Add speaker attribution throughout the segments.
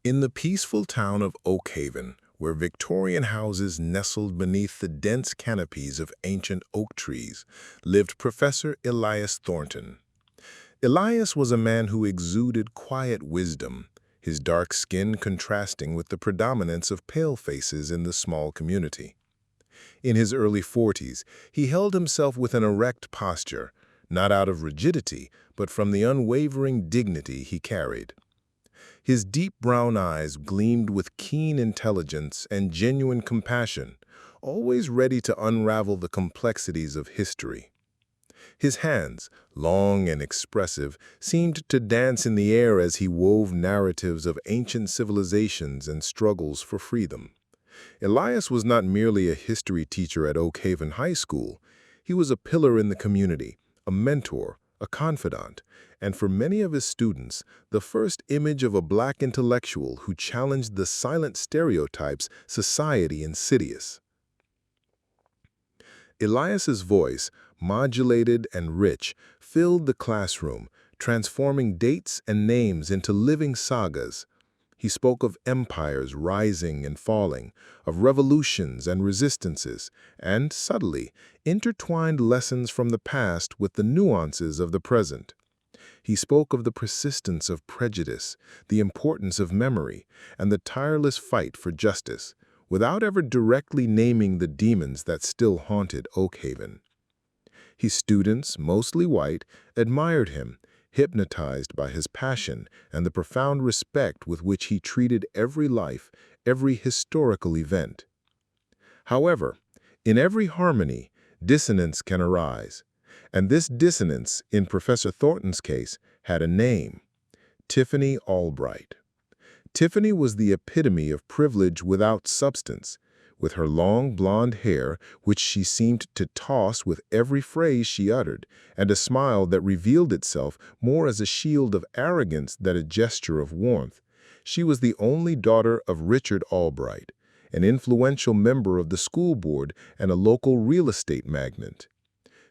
Speaker 1: In the peaceful town of Oakhaven, where Victorian houses nestled beneath the dense canopies of ancient oak trees, lived Professor Elias Thornton. Elias was a man who exuded quiet wisdom, his dark skin contrasting with the predominance of pale faces in the small community. In his early 40s, he held himself with an erect posture, not out of rigidity, but from the unwavering dignity he carried. His deep brown eyes gleamed with keen intelligence and genuine compassion, always ready to unravel the complexities of history. His hands, long and expressive, seemed to dance in the air as he wove narratives of ancient civilizations and struggles for freedom. Elias was not merely a history teacher at Oakhaven High School. He was a pillar in the community, a mentor, a confidant, and for many of his students, the first image of a black intellectual who challenged the silent stereotypes society insidious. Elias's voice, modulated and rich, filled the classroom, transforming dates and names into living sagas. He spoke of empires rising and falling, of revolutions and resistances, and, subtly, intertwined lessons from the past with the nuances of the present. He spoke of the persistence of prejudice, the importance of memory, and the tireless fight for justice, without ever directly naming the demons that still haunted Oakhaven. His students, mostly white, admired him, hypnotized by his passion and the profound respect with which he treated every life, every historical event. However, in every harmony, dissonance can arise, and this dissonance, in Professor Thornton's case, had a name: Tiffany Albright. Tiffany was the epitome of privilege without substance. With her long blonde hair, which she seemed to toss with every phrase she uttered, and a smile that revealed itself more as a shield of arrogance than a gesture of warmth. She was the only daughter of Richard Albright, an influential member of the school board and a local real estate magnate.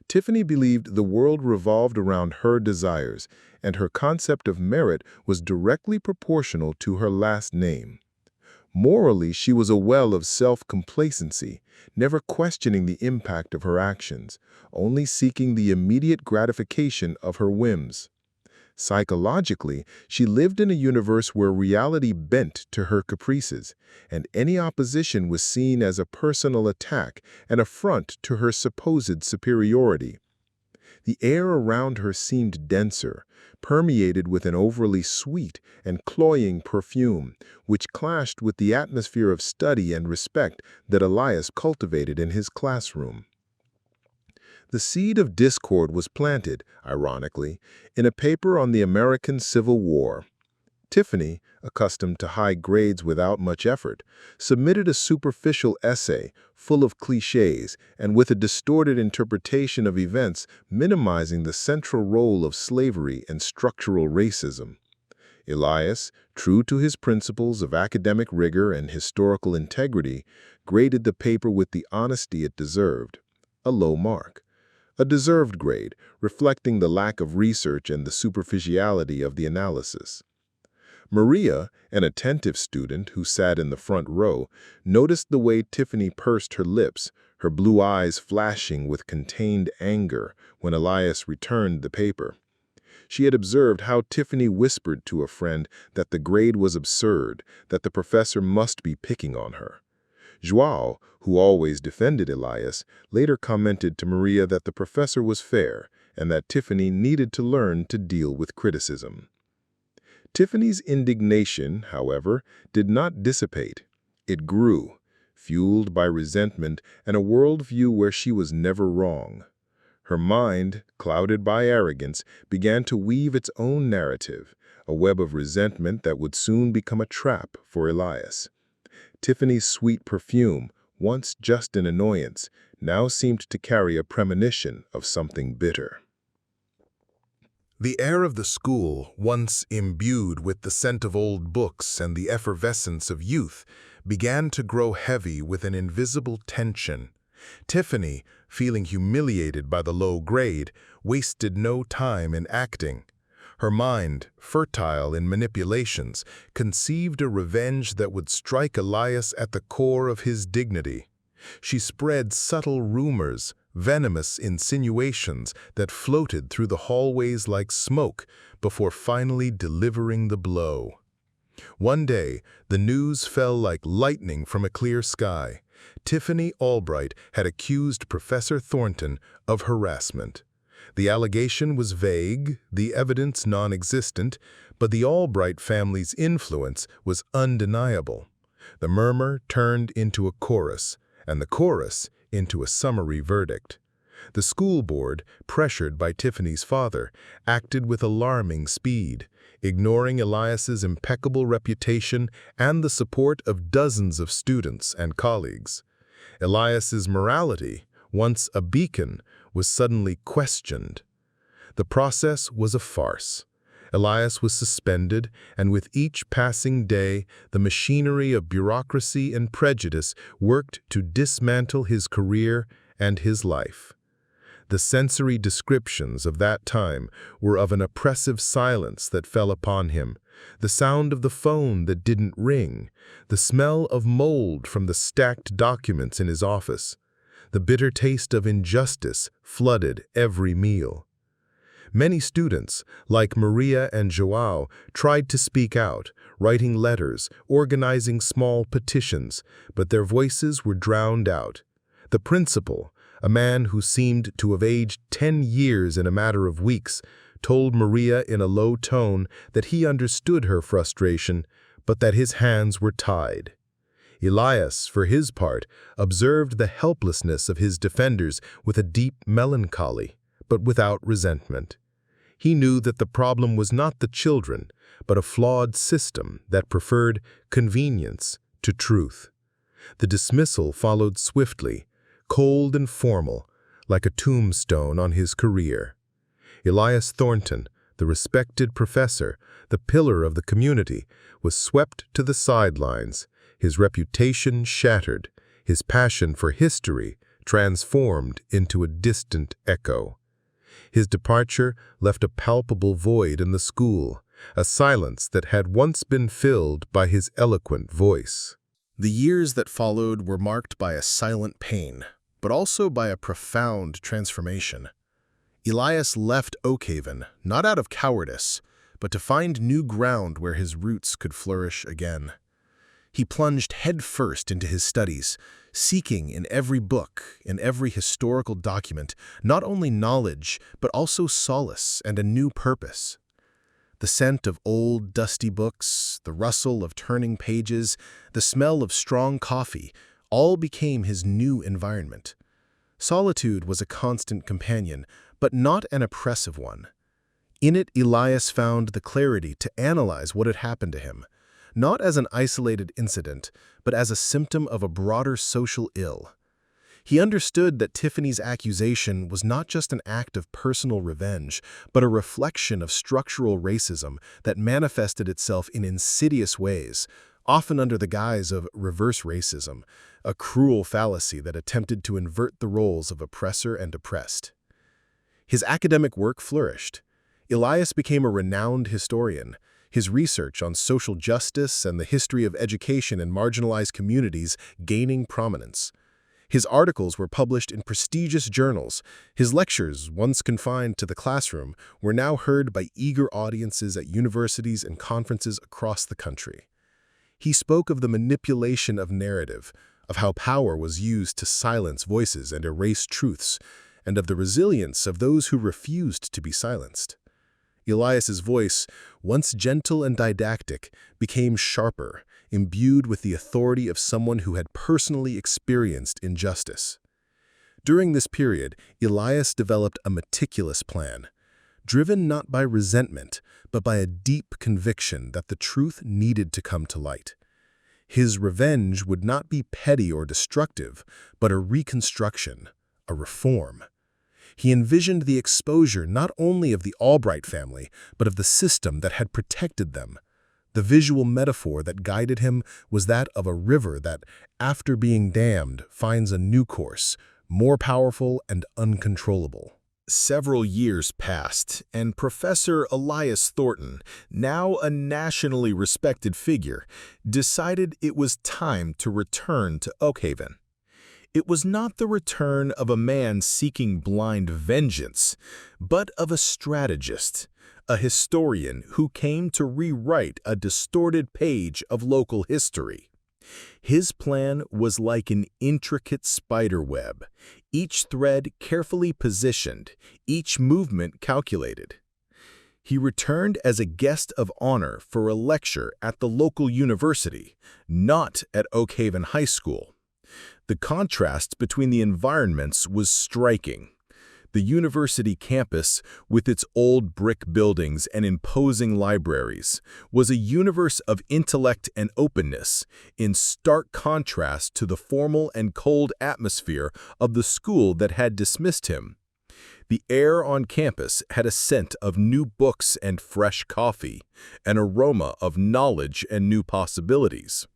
Speaker 1: Tiffany believed the world revolved around her desires, and her concept of merit was directly proportional to her last name. Morally, she was a well of self-complacency, never questioning the impact of her actions, only seeking the immediate gratification of her whims. Psychologically, she lived in a universe where reality bent to her caprices, and any opposition was seen as a personal attack, an affront to her supposed superiority. The air around her seemed denser, permeated with an overly sweet and cloying perfume, which clashed with the atmosphere of study and respect that Elias cultivated in his classroom. The seed of discord was planted, ironically, in a paper on the American Civil War. Tiffany, accustomed to high grades without much effort, submitted a superficial essay full of clichés and with a distorted interpretation of events minimizing the central role of slavery and structural racism. Elias, true to his principles of academic rigor and historical integrity, graded the paper with the honesty it deserved, a low mark. A deserved grade, reflecting the lack of research and the superficiality of the analysis. Maria, an attentive student who sat in the front row, noticed the way Tiffany pursed her lips, her blue eyes flashing with contained anger when Elias returned the paper. She had observed how Tiffany whispered to a friend that the grade was absurd, that the professor must be picking on her. João, who always defended Elias, later commented to Maria that the professor was fair and that Tiffany needed to learn to deal with criticism. Tiffany's indignation, however, did not dissipate. It grew, fueled by resentment and a worldview where she was never wrong. Her mind, clouded by arrogance, began to weave its own narrative, a web of resentment that would soon become a trap for Elias. Tiffany's sweet perfume, once just an annoyance, now seemed to carry a premonition of something bitter. The air of the school, once imbued with the scent of old books and the effervescence of youth, began to grow heavy with an invisible tension. Tiffany, feeling humiliated by the low grade, wasted no time in acting. Her mind, fertile in manipulations, conceived a revenge that would strike Elias at the core of his dignity. She spread subtle rumors, venomous insinuations that floated through the hallways like smoke before finally delivering the blow. One day, the news fell like lightning from a clear sky. Tiffany Albright had accused Professor Thornton of harassment. The allegation was vague, the evidence non-existent, but the Albright family's influence was undeniable. The murmur turned into a chorus, and the chorus into a summary verdict. The school board, pressured by Tiffany's father, acted with alarming speed, ignoring Elias's impeccable reputation and the support of dozens of students and colleagues. Elias's morality, once a beacon, was suddenly questioned. The process was a farce. Elias was suspended, and with each passing day, the machinery of bureaucracy and prejudice worked to dismantle his career and his life. The sensory descriptions of that time were of an oppressive silence that fell upon him, the sound of the phone that didn't ring, the smell of mold from the stacked documents in his office. The bitter taste of injustice flooded every meal. Many students, like Maria and Joao, tried to speak out, writing letters, organizing small petitions, but their voices were drowned out. The principal, a man who seemed to have aged 10 years in a matter of weeks, told Maria in a low tone that he understood her frustration, but that his hands were tied. Elias, for his part, observed the helplessness of his defenders with a deep melancholy, but without resentment. He knew that the problem was not the children, but a flawed system that preferred convenience to truth. The dismissal followed swiftly, cold and formal, like a tombstone on his career. Elias Thornton, the respected professor, the pillar of the community, was swept to the sidelines, his reputation shattered, his passion for history transformed into a distant echo. His departure left a palpable void in the school, a silence that had once been filled by his eloquent voice.
Speaker 2: The years that followed were marked by a silent pain, but also by a profound transformation. Elias left Oakhaven, not out of cowardice, but to find new ground where his roots could flourish again. He plunged headfirst into his studies, seeking in every book, in every historical document, not only knowledge, but also solace and a new purpose. The scent of old, dusty books, the rustle of turning pages, the smell of strong coffee, all became his new environment. Solitude was a constant companion, but not an oppressive one. In it, Elias found the clarity to analyze what had happened to him, not as an isolated incident, but as a symptom of a broader social ill. He understood that Tiffany's accusation was not just an act of personal revenge, but a reflection of structural racism that manifested itself in insidious ways, often under the guise of reverse racism, a cruel fallacy that attempted to invert the roles of oppressor and oppressed. His academic work flourished. Elias became a renowned historian, his research on social justice and the history of education in marginalized communities gaining prominence. His articles were published in prestigious journals. His lectures, once confined to the classroom, were now heard by eager audiences at universities and conferences across the country. He spoke of the manipulation of narrative, of how power was used to silence voices and erase truths, and of the resilience of those who refused to be silenced. Elias's voice, once gentle and didactic, became sharper, imbued with the authority of someone who had personally experienced injustice. During this period, Elias developed a meticulous plan, driven not by resentment, but by a deep conviction that the truth needed to come to light. His revenge would not be petty or destructive, but a reconstruction, a reform. He envisioned the exposure not only of the Albright family, but of the system that had protected them. The visual metaphor that guided him was that of a river that, after being dammed, finds a new course, more powerful and uncontrollable. Several years passed, and Professor Elias Thornton, now a nationally respected figure, decided it was time to return to Oakhaven. It was not the return of a man seeking blind vengeance, but of a strategist, a historian who came to rewrite a distorted page of local history. His plan was like an intricate spiderweb, each thread carefully positioned, each movement calculated. He returned as a guest of honor for a lecture at the local university, not at Oakhaven High School. The contrast between the environments was striking. The university campus, with its old brick buildings and imposing libraries, was a universe of intellect and openness, in stark contrast to the formal and cold atmosphere of the school that had dismissed him. The air on campus had a scent of new books and fresh coffee, an aroma of knowledge and new possibilities.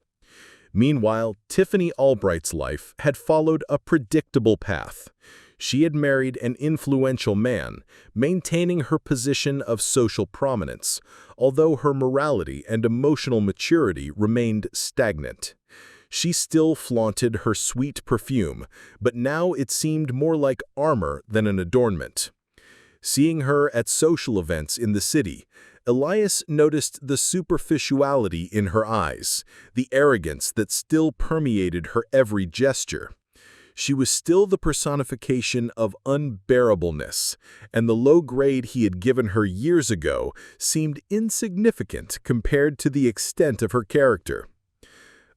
Speaker 2: Meanwhile, Tiffany Albright's life had followed a predictable path. She had married an influential man, maintaining her position of social prominence, although her morality and emotional maturity remained stagnant. She still flaunted her sweet perfume, but now it seemed more like armor than an adornment. Seeing her at social events in the city, Elias noticed the superficiality in her eyes, the arrogance that still permeated her every gesture. She was still the personification of unbearableness, and the low grade he had given her years ago seemed insignificant compared to the extent of her character.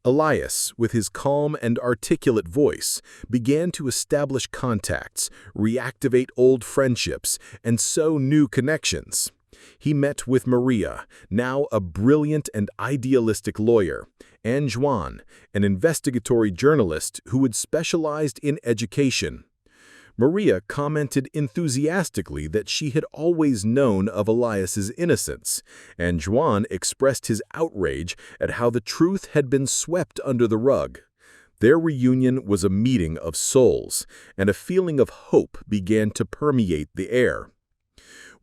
Speaker 2: Elias, with his calm and articulate voice, began to establish contacts, reactivate old friendships, and sow new connections. He met with Maria, now a brilliant and idealistic lawyer, and Juan, an investigatory journalist who had specialized in education. Maria commented enthusiastically that she had always known of Elias's innocence, and Juan expressed his outrage at how the truth had been swept under the rug. Their reunion was a meeting of souls, and a feeling of hope began to permeate the air.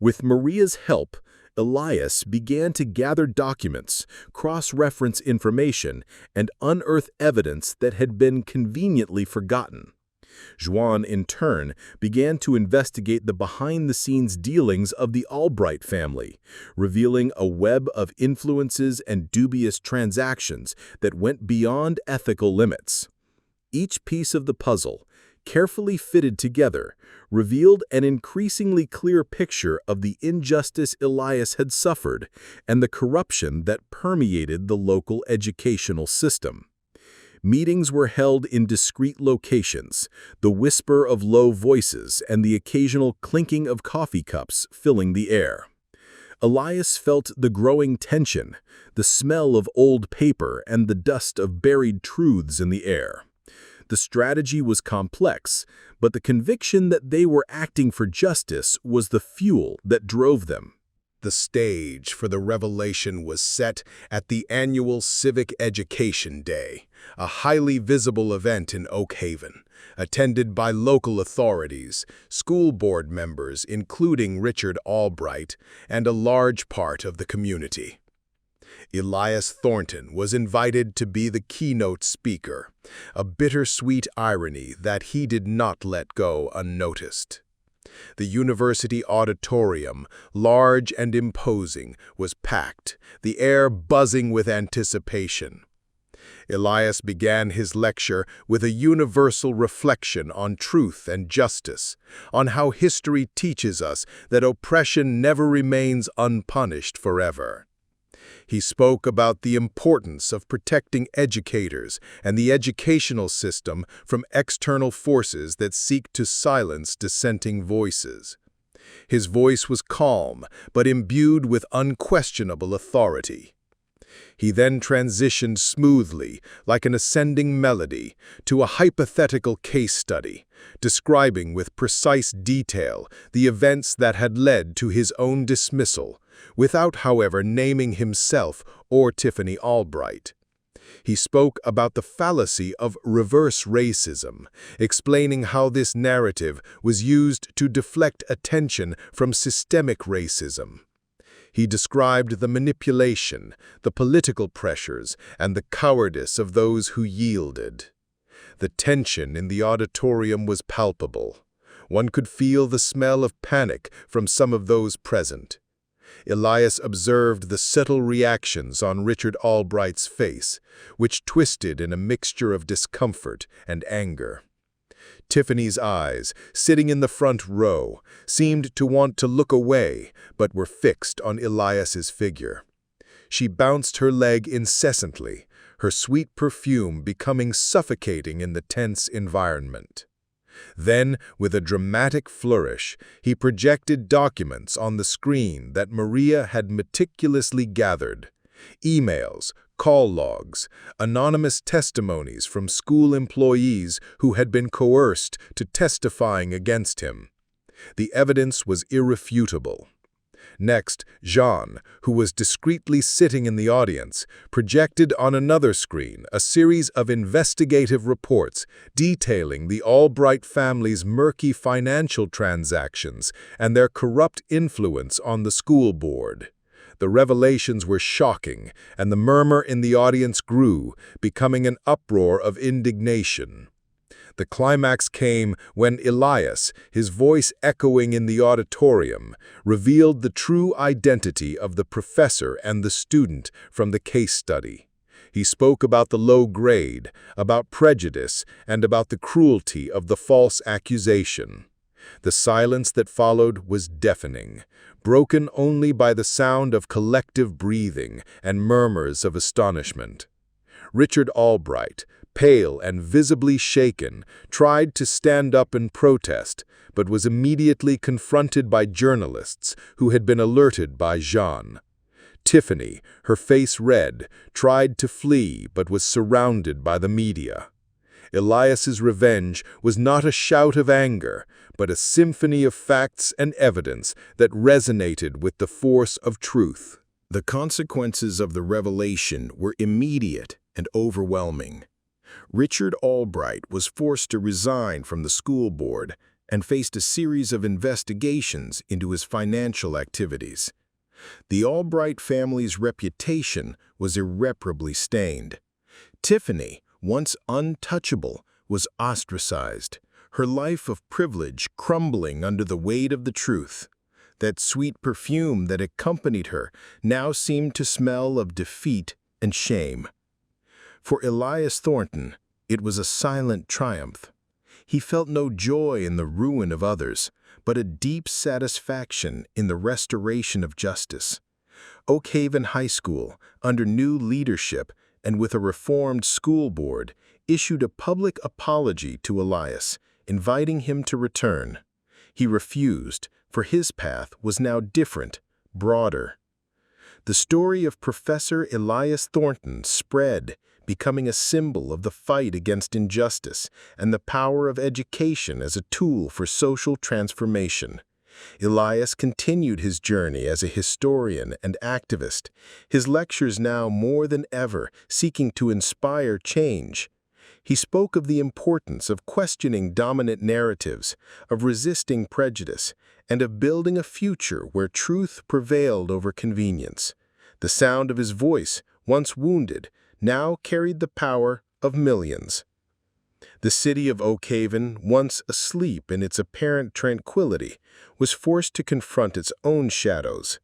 Speaker 2: With Maria's help, Elias began to gather documents, cross-reference information, and unearth evidence that had been conveniently forgotten. Juan, in turn, began to investigate the behind-the-scenes dealings of the Albright family, revealing a web of influences and dubious transactions that went beyond ethical limits. Each piece of the puzzle, carefully fitted together, revealed an increasingly clear picture of the injustice Elias had suffered and the corruption that permeated the local educational system. Meetings were held in discreet locations, the whisper of low voices and the occasional clinking of coffee cups filling the air. Elias felt the growing tension, the smell of old paper and the dust of buried truths in the air. The strategy was complex, but the conviction that they were acting for justice was the fuel that drove them. The stage for the revelation was set at the annual Civic Education Day, a highly visible event in Oakhaven, attended by local authorities, school board members including Richard Albright, and a large part of the community. Elias Thornton was invited to be the keynote speaker, a bittersweet irony that he did not let go unnoticed. The university auditorium, large and imposing, was packed, the air buzzing with anticipation. Elias began his lecture with a universal reflection on truth and justice, on how history teaches us that oppression never remains unpunished forever. He spoke about the importance of protecting educators and the educational system from external forces that seek to silence dissenting voices. His voice was calm, but imbued with unquestionable authority. He then transitioned smoothly, like an ascending melody, to a hypothetical case study, describing with precise detail the events that had led to his own dismissal, without, however, naming himself or Tiffany Albright.
Speaker 1: He spoke about the fallacy of reverse racism, explaining how this narrative was used to deflect attention from systemic racism. He described the manipulation, the political pressures, and the cowardice of those who yielded. The tension in the auditorium was palpable. One could feel the smell of panic from some of those present. Elias observed the subtle reactions on Richard Albright's face, which twisted in a mixture of discomfort and anger. Tiffany's eyes, sitting in the front row, seemed to want to look away, but were fixed on Elias's figure. She bounced her leg incessantly, her sweet perfume becoming suffocating in the tense environment. Then, with a dramatic flourish, he projected documents on the screen that Maria had meticulously gathered. Emails, call logs, anonymous testimonies from school employees who had been coerced to testifying against him. The evidence was irrefutable. Next, Jean, who was discreetly sitting in the audience, projected on another screen a series of investigative reports detailing the Albright family's murky financial transactions and their corrupt influence on the school board. The revelations were shocking, and the murmur in the audience grew, becoming an uproar of indignation. The climax came when Elias, his voice echoing in the auditorium, revealed the true identity of the professor and the student from the case study. He spoke about the low grade, about prejudice, and about the cruelty of the false accusation. The silence that followed was deafening, broken only by the sound of collective breathing and murmurs of astonishment. Richard Albright, pale and visibly shaken, tried to stand up and protest, but was immediately confronted by journalists who had been alerted by Jean. Tiffany, her face red, tried to flee but was surrounded by the media. Elias's revenge was not a shout of anger, but a symphony of facts and evidence that resonated with the force of truth.
Speaker 2: The consequences of the revelation were immediate and overwhelming. Richard Albright was forced to resign from the school board and faced a series of investigations into his financial activities. The Albright family's reputation was irreparably stained. Tiffany, once untouchable, was ostracized, her life of privilege crumbling under the weight of the truth. That sweet perfume that accompanied her now seemed to smell of defeat and shame. For Elias Thornton, it was a silent triumph. He felt no joy in the ruin of others, but a deep satisfaction in the restoration of justice. Oakhaven High School, under new leadership and with a reformed school board, issued a public apology to Elias, inviting him to return. He refused, for his path was now different, broader. The story of Professor Elias Thornton spread, becoming a symbol of the fight against injustice and the power of education as a tool for social transformation. Elias continued his journey as a historian and activist, his lectures now more than ever seeking to inspire change. He spoke of the importance of questioning dominant narratives, of resisting prejudice, and of building a future where truth prevailed over convenience. The sound of his voice, once wounded, now carried the power of millions. The city of Oakhaven, once asleep in its apparent tranquility, was forced to confront its own shadows.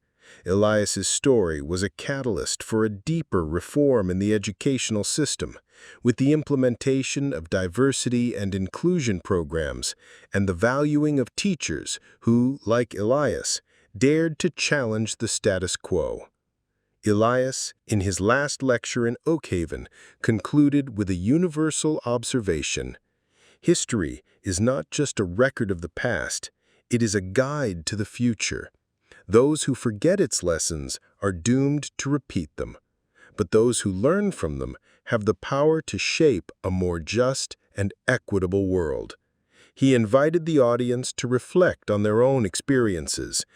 Speaker 2: Elias's story was a catalyst for a deeper reform in the educational system, with the implementation of diversity and inclusion programs and the valuing of teachers who, like Elias, dared to challenge the status quo. Elias, in his last lecture in Oakhaven, concluded with a universal observation. History is not just a record of the past, it is a guide to the future. Those who forget its lessons are doomed to repeat them, but those who learn from them have the power to shape a more just and equitable world. He invited the audience to reflect on their own experiences,